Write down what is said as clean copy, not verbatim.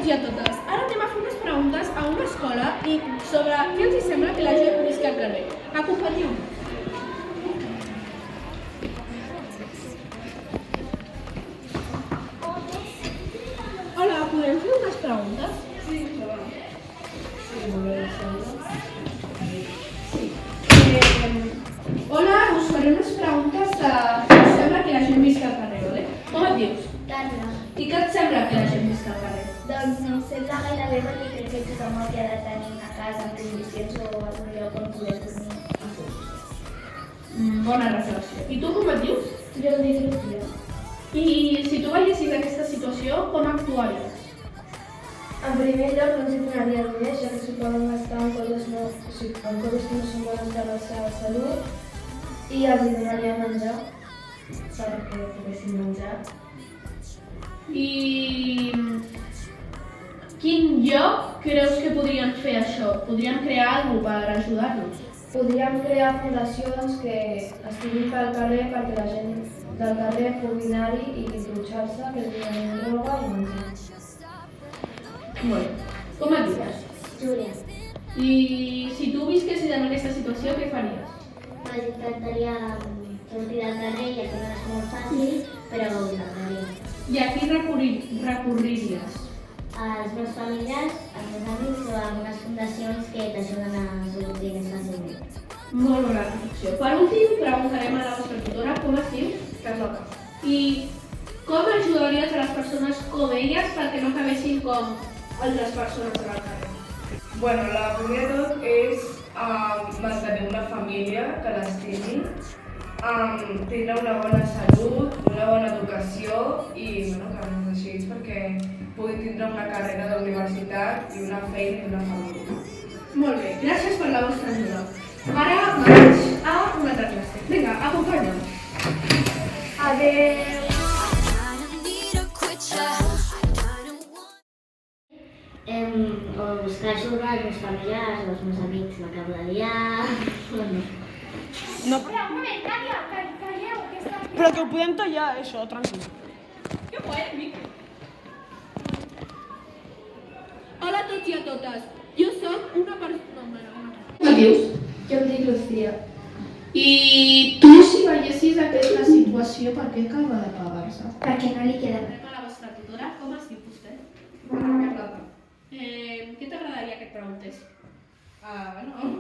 tots i a totes. Ara anem a fer unes preguntes a una escola i sobre què els sembla que la gent visqui al carrer. Acompanyeu-me. Hola, podem fer unes preguntes? Sí, hola, us faré unes preguntes de què et sembla que la gent visqui al carrer, vale? Com et dius? Carla. I què et sembla que la gent visqui al carrer? Doncs no em sembla gairebé perquè crec que tothom hauria de tenir una casa en condicions o algun lloc on poder dormir a gust. Bona reflexió. I tu com et dius? Jo em dic Lucía. I si tu veiessis aquesta situació, com actuaries? En primer lloc no ens hi donaria diners, ja que s'ho poden gastar en coses que no són bones per a la seva salut, i els hi donaria menjar perquè poguessin menjar. I quin lloc creus que podrien fer això? Podrien crear alguna cosa per ajudar-los? Podríem crear fundacions que estiguin pel carrer perquè la gent del carrer pugui anar-hi i dutxar-se, que els donin roba i menjar. Molt bé. Com et dius? Júlia, I si tu visquessis en aquesta situació, què faries? pues intentaria sortir del carrer, ja que no és molt fàcil, però ho intentaria. I a qui recorriries? Els meus familiars, els meus amics o algunes fundacions que t'ajuden a sortir més fàcilment. Molt bona reflexió. Per últim, preguntarem a la vostra tutora com es diu? Carlota. I com ajudaries a les persones com elles perquè no acabessin com altres persones al carrer? Bueno, la primer de tot és mantenir una família que l'estimi, tindre una bona salut, una bona educació i que res així perquè pugui tindre una carrera d'universitat i una feina i una família. Molt bé, gràcies per la vostra ajuda. Ara vaig a una altra classe. Vinga, acompanya'm. Adéu! O buscar ajuda als meus familiars, als meus amics, m'acabo de liar... No, Calleu, que està aquí. però que ho podem tallar, això, tranquil. Que guai, amic. Hola a tots i a totes. Jo soc una persona... Com et dius? Jo em dic Lucía. I tu, si veiessis aquesta situació, per què acaba de pagar-se? Perquè no li queda res. Anem a la vostra tutora. Com es diu vostè? Carlota. Què t'agradaria que et preguntés? No,